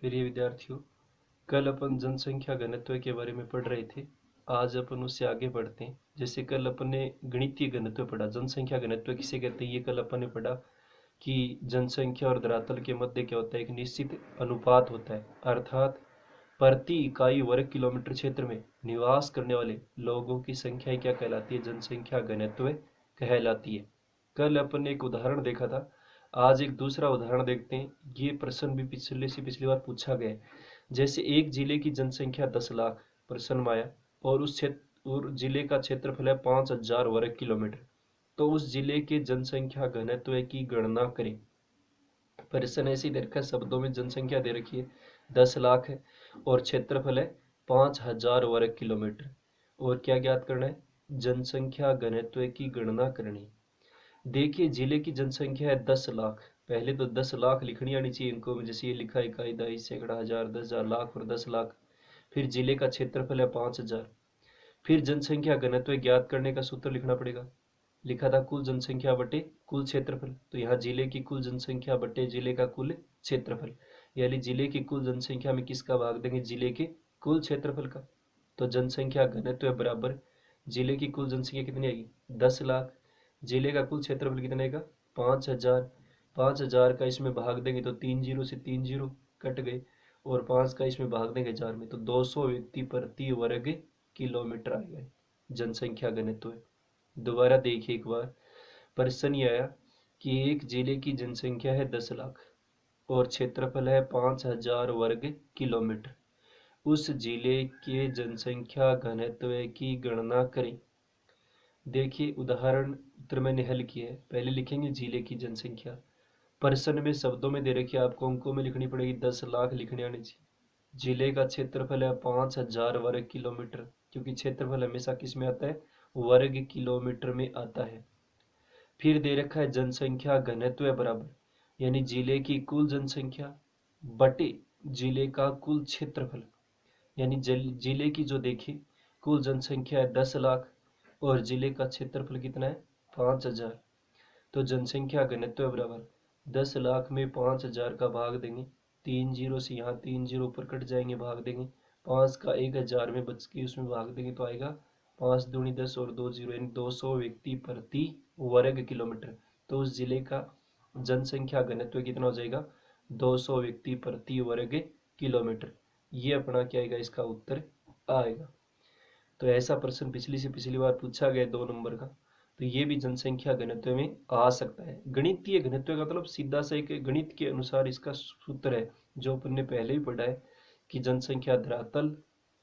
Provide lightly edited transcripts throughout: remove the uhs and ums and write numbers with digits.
प्रिय विद्यार्थियों, कल अपन जनसंख्या घनत्व के बारे में पढ़ रहे थे। आज अपन उससे आगे बढ़ते हैं। जैसे कल अपन ने गणितीय घनत्व पढ़ा, जनसंख्या घनत्व किसे कहते हैं ये कल अपन ने पढ़ा कि जनसंख्या और धरातल के मध्य क्या होता है, एक निश्चित अनुपात होता है, अर्थात प्रति इकाई वर्ग किलोमीटर क्षेत्र में निवास करने वाले लोगों की संख्या क्या कहलाती है, जनसंख्या घनत्व कहलाती है। कल अपन ने एक उदाहरण देखा था, आज एक दूसरा उदाहरण देखते हैं। ये प्रश्न भी पिछली बार पूछा गया है। जैसे एक जिले की जनसंख्या 10 लाख प्रश्न में आया और उस क्षेत्र और जिले का क्षेत्रफल है 5,000 वर्ग किलोमीटर, तो उस जिले के जनसंख्या घनत्व की गणना करें। प्रश्न ऐसे दे रखा है, शब्दों में जनसंख्या दे रखी है 10 लाख है और क्षेत्रफल है 5,000 वर्ग किलोमीटर, और क्या ज्ञात करना है, जनसंख्या घनत्व की गणना करनी। देखिए जिले की जनसंख्या है 10 लाख, पहले तो 10 लाख लिखनी आनी चाहिए इनको, जैसे ये लिखा इकाई दहाई सैकड़ा हजार 10,000 लाख और 10 लाख। फिर जिले का क्षेत्रफल है 5,000। फिर जनसंख्या घनत्व ज्ञात करने का सूत्र लिखना पड़ेगा। लिखा था कुल जनसंख्या बटे कुल क्षेत्रफल, तो यहाँ जिले की कुल जनसंख्या बटे जिले का कुल क्षेत्रफल, यानी जिले की कुल जनसंख्या में किसका भाग देंगे, जिले के कुल क्षेत्रफल का। तो जनसंख्या घनत्व बराबर जिले की कुल जनसंख्या कितनी आएगी, 10 लाख। जिले का कुल क्षेत्रफल कितने का, 5,000। 5,000 का इसमें भाग देंगे तो 3 जीरो से 3 जीरो कट गए, और 5 का इसमें भाग देंगे 4 में, तो 200 व्यक्ति प्रति वर्ग किलोमीटर आएगा जनसंख्या घनत्व। दोबारा देखिए एक बार, प्रश्न ये आया कि एक जिले की जनसंख्या है 10 लाख और क्षेत्रफल है 5,000 वर्ग किलोमीटर, उस जिले के जनसंख्या घनत्व की गणना करें। देखिए उदाहरण उत्तर मैंने हल किया है। पहले लिखेंगे जिले की जनसंख्या, प्रश्न में शब्दों में दे रखी है, आपको अंकों में लिखनी पड़ेगी, 10 लाख लिखने आनी चाहिए। जिले का क्षेत्रफल है 5,000 वर्ग किलोमीटर, क्योंकि क्षेत्रफल हमेशा किस में आता है, वर्ग किलोमीटर में आता है। फिर दे रखा है जनसंख्या घनत्व बराबर, यानी जिले की कुल जनसंख्या बटे जिले का कुल क्षेत्रफल, यानी जिले की जो देखिए कुल जनसंख्या है 10 लाख और जिले का क्षेत्रफल कितना है, 5,000। तो जनसंख्या घनत्व बराबर 10 लाख में 5,000 का भाग देंगे, 3 जीरो से यहाँ 3 जीरो ऊपर कट जाएंगे, भाग देंगे 5 का 1,000 में बच के उसमें भाग देंगे तो आएगा 5 दूनी 10 और 2 जीरो, यानी 200 व्यक्ति प्रति वर्ग किलोमीटर। तो उस जिले का जनसंख्या घनत्व कितना हो जाएगा, 200 व्यक्ति प्रति वर्ग किलोमीटर। ये अपना क्या आएगा, इसका उत्तर आएगा। तो ऐसा प्रश्न पिछली बार पूछा गया 2 नंबर का, तो ये भी जनसंख्या घनत्व में आ सकता है। गणितीय घनत्व का मतलब सीधा सा एक गणित के अनुसार इसका सूत्र है, जो अपन ने पहले ही पढ़ा है कि जनसंख्या धरातल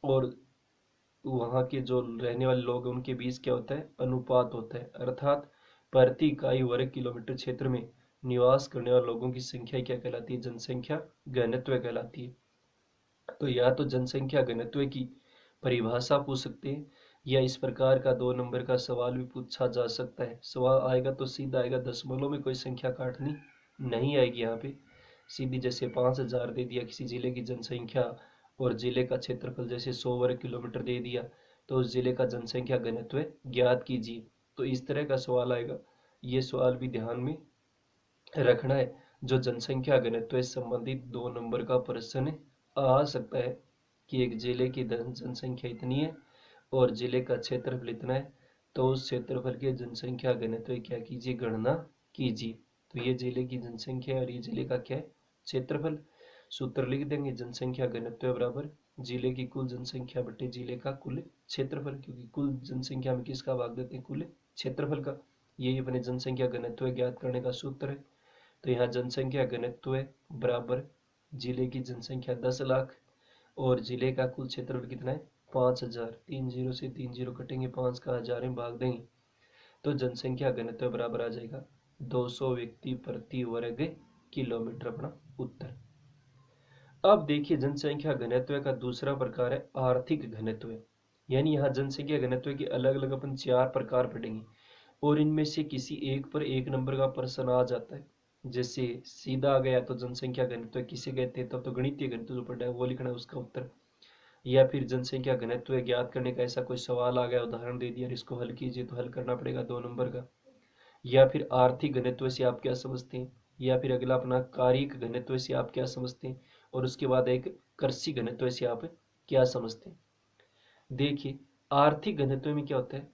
और वहाँ के जो रहने वाले लोग हैं उनके बीच क्या होता है, अनुपात होता है, अर्थात प्रति इकाई वर्ग किलोमीटर क्षेत्र में निवास करने वाले लोगों की संख्या क्या कहलाती है, जनसंख्या घनत्व कहलाती है। तो या तो जनसंख्या घनत्व की परिभाषा पूछ सकते हैं, या इस प्रकार का 2 नंबर का सवाल भी पूछा जा सकता है। सवाल आएगा तो सीधा आएगा, दशमलव में कोई संख्या काटनी नहीं आएगी यहाँ पे, सीधी जैसे 5,000 दे दिया किसी जिले की जनसंख्या और जिले का क्षेत्रफल जैसे 100 वर्ग किलोमीटर दे दिया, तो उस जिले का जनसंख्या घनत्व ज्ञात कीजिए, तो इस तरह का सवाल आएगा। ये सवाल भी ध्यान में रखना है, जो जनसंख्या घनत्व से संबंधित 2 नंबर का प्रश्न आ सकता है कि एक जिले की जनसंख्या इतनी है और जिले का क्षेत्रफल इतना है, तो उस क्षेत्रफल के जनसंख्या घनत्व क्या कीजिए, गणना कीजिए। तो ये जिले की जनसंख्या है और ये जिले का क्या है, क्षेत्रफल। सूत्र लिख देंगे, जनसंख्या घनत्व बराबर जिले की कुल जनसंख्या बटे जिले का कुल क्षेत्रफल, क्योंकि कुल जनसंख्या में किसका भाग देते हैं, कुल क्षेत्रफल का। यही अपने जनसंख्या घनत्व ज्ञात करने का सूत्र है। तो यहाँ जनसंख्या घनत्व बराबर जिले की जनसंख्या 10 लाख और जिले का कुल क्षेत्रफल कितना है, 5,000। 3 जीरो से 3 जीरो कटेंगे, 5 का 1,000 में भाग देंगे, तो जनसंख्या घनत्व बराबर आ जाएगा 200 व्यक्ति प्रति वर्ग किलोमीटर, अपना उत्तर। अब देखिए जनसंख्या घनत्व का दूसरा प्रकार है आर्थिक घनत्व, यानी यहाँ जनसंख्या घनत्व के अलग अलग अपन 4 प्रकार पढ़ेंगे और इनमें से किसी एक पर 1 नंबर का प्रश्न आ जाता है। जैसे सीधा आ गया तो जनसंख्या घनत्व किसे कहते हैं, तब तो गणितीय घनत्व जो पढ़ा है वो लिखना है उसका उत्तर, या फिर जनसंख्या घनत्व ज्ञात करने का ऐसा कोई सवाल आ गया, उदाहरण दे दिया, इसको हल कीजिए, तो हल करना पड़ेगा 2 नंबर का। या फिर आर्थिक घनत्व से आप क्या समझते हैं, या फिर अगला अपना कारिक घनत्व से आप क्या समझते हैं, और उसके बाद एक कृषि घनत्व से आप क्या समझते हैं। देखिए, आर्थिक घनत्व में क्या होता है,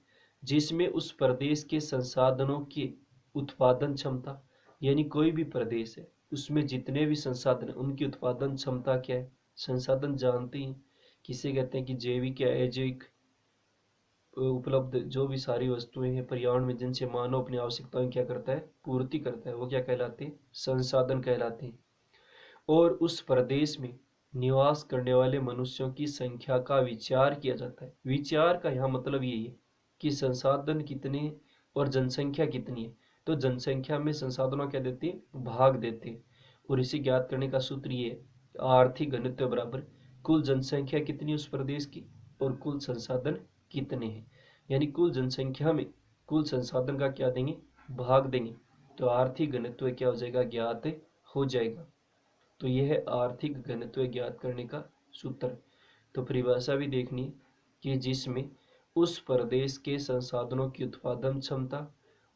जिसमें उस प्रदेश के संसाधनों की उत्पादन क्षमता, यानी कोई भी प्रदेश है उसमें जितने भी संसाधन हैं उनकी उत्पादन क्षमता क्या है। संसाधन जानते हैं किसे कहते हैं कि जैविक या अजैविक उपलब्ध जो भी सारी वस्तुएं हैं पर्यावरण में जिनसे मानव अपनी आवश्यकताओं की क्या करता है, पूर्ति करता है, वो क्या कहलाते हैं, संसाधन कहलाते हैं। और उस प्रदेश में निवास करने वाले मनुष्यों की संख्या का विचार किया जाता है। विचार का यहाँ मतलब यही है कि संसाधन कितने हैं और जनसंख्या कितनी है। तो जनसंख्या में संसाधनों क्या देते हैं, भाग देते हैं। और इसे ज्ञात करने का सूत्र ये है, आर्थिक घनत्व बराबर कुल जनसंख्या कितनी है उस प्रदेश की और कुल संसाधन कितने हैं। यानी कुल जनसंख्या में कुल संसाधन का क्या देंगे, भाग देंगे, तो आर्थिक घनत्व क्या हो जाएगा, ज्ञात हो जाएगा। तो यह है आर्थिक घनत्व ज्ञात करने का सूत्र। तो परिभाषा भी देखनी है कि जिसमें उस प्रदेश के संसाधनों की उत्पादन क्षमता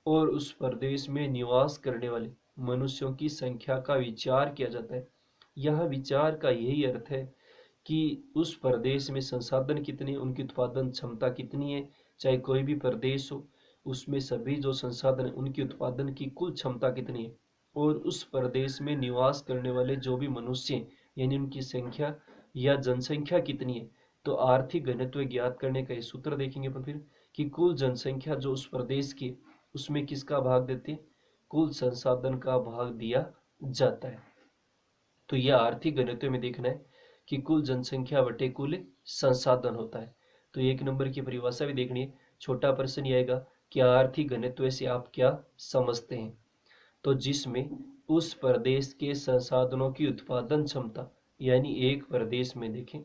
और उस प्रदेश में निवास करने वाले मनुष्यों की संख्या का विचार किया जाता है। यह विचार का यही अर्थ है कि उस प्रदेश में संसाधन कितने, उनकी उत्पादन क्षमता कितनी है। चाहे कोई भी प्रदेश हो उसमें सभी जो संसाधन है उनकी उत्पादन की कुल क्षमता कितनी है और उस प्रदेश में निवास करने वाले जो भी मनुष्य हैं यानी उनकी संख्या या जनसंख्या कितनी है। तो आर्थिक घनत्व ज्ञात करने का ये सूत्र देखेंगे अपन फिर कि कुल जनसंख्या जो उस प्रदेश की उसमें किसका भाग देते हैं, कुल संसाधन का भाग दिया जाता है। तो यह आर्थिक घनत्व में देखना है कि कुल जनसंख्या बटे कुल संसाधन होता है। तो एक नंबर की परिभाषा भी देखनी है। छोटा प्रश्न ये आएगा कि आर्थिक घनत्व से आप क्या समझते हैं। तो जिसमें उस प्रदेश के संसाधनों की उत्पादन क्षमता, यानी एक प्रदेश में देखें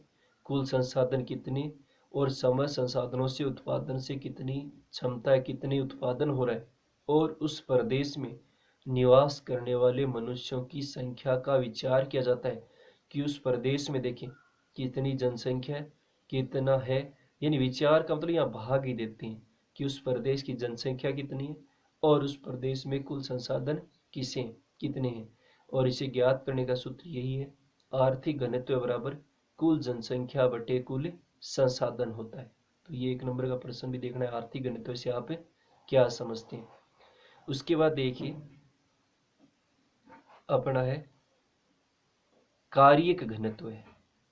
कुल संसाधन कितने और समय संसाधनों से उत्पादन से कितनी क्षमता है, कितनी उत्पादन हो रहा है, और उस प्रदेश में निवास करने वाले मनुष्यों की संख्या का विचार किया जाता है कि उस प्रदेश में देखें कितनी जनसंख्या है, कितना है। यानी विचार का मतलब यहाँ भाग ही देते हैं कि उस प्रदेश की जनसंख्या कितनी है और उस प्रदेश में कुल संसाधन किसे कितने हैं। और इसे ज्ञात करने का सूत्र यही है, आर्थिक घनत्व बराबर कुल जनसंख्या बटे कुल संसाधन होता है। तो ये एक नंबर का प्रश्न भी देखना है, आर्थिक घनत्व से आप क्या समझते हैं। उसके बाद देखिए अपना है कार्यिक घनत्व है,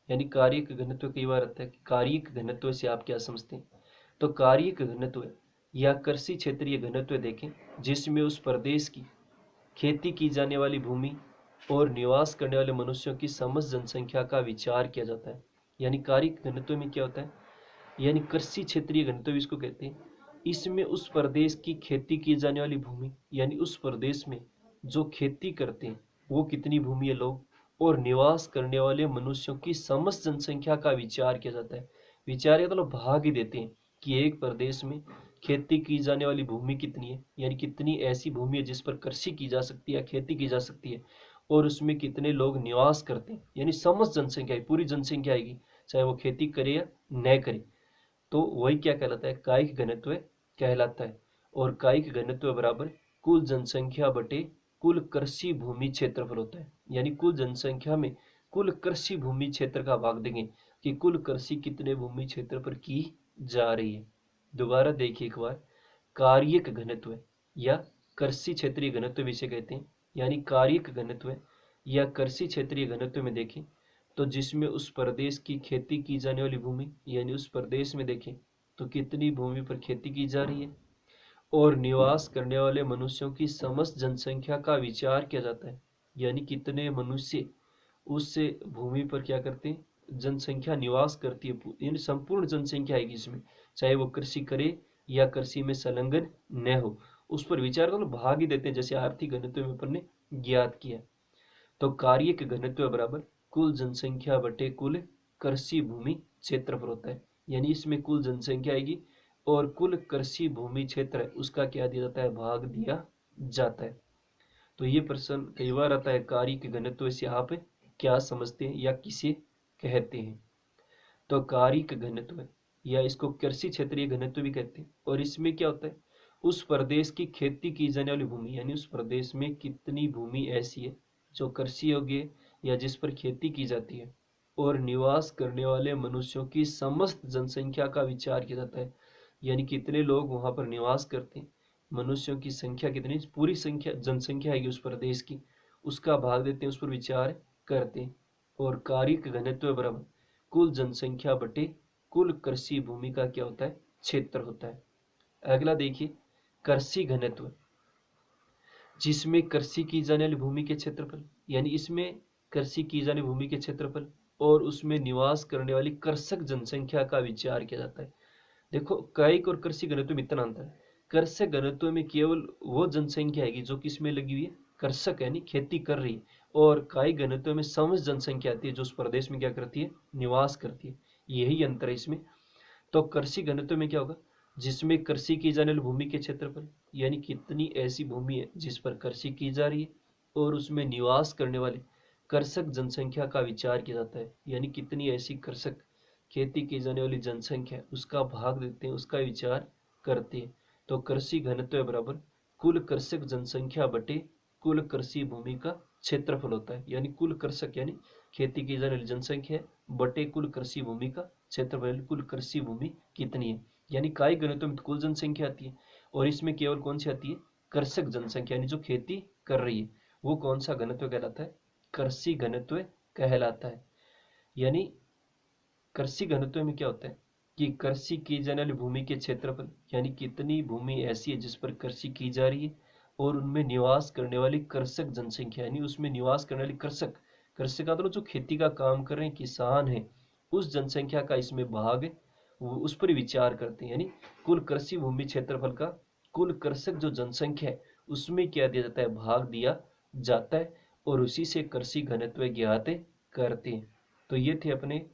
यानी कार्यिक घनत्व कई बार आता है कि कार्यिक घनत्व से आप क्या समझते हैं। तो कार्यिक घनत्व या कृषि क्षेत्रीय घनत्व देखें जिसमें उस प्रदेश की खेती की जाने वाली भूमि और निवास करने वाले मनुष्यों की समस्त जनसंख्या का विचार किया जाता है। यानी कार्यिक घनत्व में क्या होता है, यानी कृषि क्षेत्रीय घनत्व इसको कहते हैं। इसमें उस प्रदेश की खेती की जाने वाली भूमि, यानी उस प्रदेश में जो खेती करते हैं वो कितनी भूमि है लोग, और निवास करने वाले मनुष्यों की समस्त जनसंख्या का विचार किया जाता है। विचार का मतलब भाग ही देते हैं कि एक प्रदेश में खेती की जाने वाली भूमि कितनी है, यानी कितनी ऐसी भूमि है जिस पर कृषि की जा सकती है, खेती की जा सकती है, और उसमें कितने लोग निवास करते हैं, यानी समस्त जनसंख्या पूरी जनसंख्या आएगी चाहे वो खेती करे या न करे। तो वही क्या कहलाता है, कायिक घनत्व कहलाता है। और कायिक घनत्व बराबर कुल जनसंख्या बटे कुल कृषि भूमि क्षेत्रफल होता है। यानी कुल जनसंख्या में कुल कृषि भूमि क्षेत्र का भाग देंगे कि कुल कृषि कितने भूमि क्षेत्र पर की जा रही है। दोबारा देखिए एक बार, कार्यिक घनत्व या कृषि क्षेत्रीय घनत्व इसे कहते हैं। यानी कार्यिक घनत्व या कृषि क्षेत्रीय घनत्व में देखें तो जिसमें उस प्रदेश की खेती की जाने वाली भूमि, यानी उस प्रदेश में देखें तो कितनी भूमि पर खेती की जा रही है, और निवास करने वाले मनुष्यों की समस्त जनसंख्या का विचार किया जाता है। यानी कितने मनुष्य उस भूमि पर क्या करते हैं, जनसंख्या निवास करती है, यानी संपूर्ण जनसंख्या आएगी इसमें, चाहे वो कृषि करे या कृषि में संलग्न न हो, उस पर विचार करो, भाग ही देते हैं जैसे आर्थिक घनत्व में अपन ने ज्ञात किया। तो कार्यिक घनत्व बराबर कुल जनसंख्या बटे कुल कृषि भूमि क्षेत्रफल होता है। यानी इसमें कुल जनसंख्या आएगी और कुल कृषि भूमि क्षेत्र है उसका क्या दिया जाता है, भाग दिया जाता है। तो ये प्रश्न कई बार आता है, कार्यिक घनत्व से आप क्या समझते हैं या किसे कहते हैं। तो कार्यिक घनत्व या इसको कृषि क्षेत्रीय घनत्व भी कहते हैं। और इसमें क्या होता है, उस प्रदेश की खेती की जाने वाली भूमि, यानी उस प्रदेश में कितनी भूमि ऐसी है जो कृषि योग्य या जिस पर खेती की जाती है और निवास करने वाले मनुष्यों की समस्त जनसंख्या का विचार किया जाता है। यानी कितने लोग वहां पर निवास करते हैं, मनुष्यों की संख्या कितनी, पूरी संख्या जनसंख्या है उस प्रदेश की, उसका भाग देते हैं, उस पर विचार करते हैं। और कार्य घनत्व बराबर कुल जनसंख्या बटे कुल कृषि भूमि का क्या होता है, क्षेत्र होता है। अगला देखिए कृषि घनत्व, जिसमें कृषि की जाने वाली भूमि के क्षेत्रफल, यानी इसमें कृषि की जाने भूमि के क्षेत्रफल और उसमें निवास करने वाली कृषक जनसंख्या का विचार किया जाता है। देखो कायिक और कृषि घनत्व में इतना अंतर है, कृषक घनत्व में केवल वो जनसंख्या है जो किसमें लगी हुई है, कृषक यानी खेती कर रही है, और कायिक घनत्व में समस्त जनसंख्या आती है जो उस प्रदेश में क्या करती है, निवास करती है। यही अंतर है इसमें। तो कृषि घनत्व में क्या होगा, जिसमें कृषि की जाने वाली भूमि के क्षेत्रफल, यानी कितनी ऐसी भूमि है जिस पर कृषि की जा रही है और उसमें निवास करने वाले कृषक जनसंख्या का विचार किया जाता है, यानी कितनी ऐसी कृषक खेती की जाने वाली जनसंख्या उसका भाग देते हैं, उसका विचार करते हैं। तो कृषि घनत्व बराबर कुल कृषक जनसंख्या बटे कुल कृषि भूमि का क्षेत्रफल होता है, यानी कुल कृषक यानी खेती की जाने वाली जनसंख्या बटे कुल कृषि भूमि का क्षेत्रफल, कुल कृषि भूमि कितनी है। यानी कायिक घनत्व में कुल जनसंख्या आती है और इसमें केवल कौन सी आती है, कृषक जनसंख्या, यानी जो खेती कर रही है, वो कौन सा घनत्व कहलाता है, कृषि घनत्व कहलाता है। यानी कृषि घनत्व में क्या होता है कि कृषि की जाने वाली भूमि के क्षेत्रफल, यानी कितनी भूमि ऐसी है जिस पर कृषि की जा रही है और उनमें निवास करने वाली कृषक जनसंख्या, यानी उसमें निवास करने वाली कृषक, कृषक का मतलब जो खेती का काम कर रहे हैं, किसान है, उस जनसंख्या का इसमें भाग है, वो उस पर विचार करते हैं। यानी कुल कृषि भूमि क्षेत्रफल का कुल कृषक जो जनसंख्या है उसमें क्या दिया जाता है, भाग दिया जाता है, और उसी से कृषि घनत्व ज्ञात करते हैं। तो ये थे अपने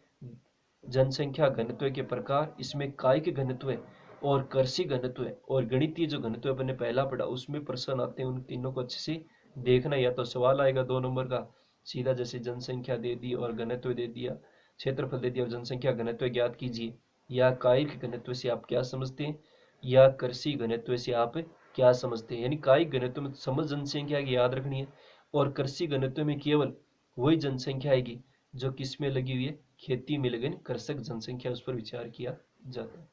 जनसंख्या घनत्व के प्रकार। इसमें कायिक घनत्व और कृषि घनत्व और गणितीय जो घनत्व अपने पहला पढ़ा उसमें प्रश्न आते हैं, उन तीनों को अच्छे से देखना। या तो सवाल आएगा 2 नंबर का सीधा, जैसे जनसंख्या दे दी और घनत्व दे दिया, क्षेत्रफल दे दिया और जनसंख्या घनत्व ज्ञात कीजिए, या कायिक घनत्व से आप क्या समझते हैं, या कृषि घनत्व से आप क्या समझते हैं। यानी कायिक घनत्व में समझ जनसंख्या की याद रखनी है, और कृषि घनत्व में केवल वही जनसंख्या आएगी जो किस में लगी हुई है, खेती में लगे, कृषक जनसंख्या, उस पर विचार किया जाता है।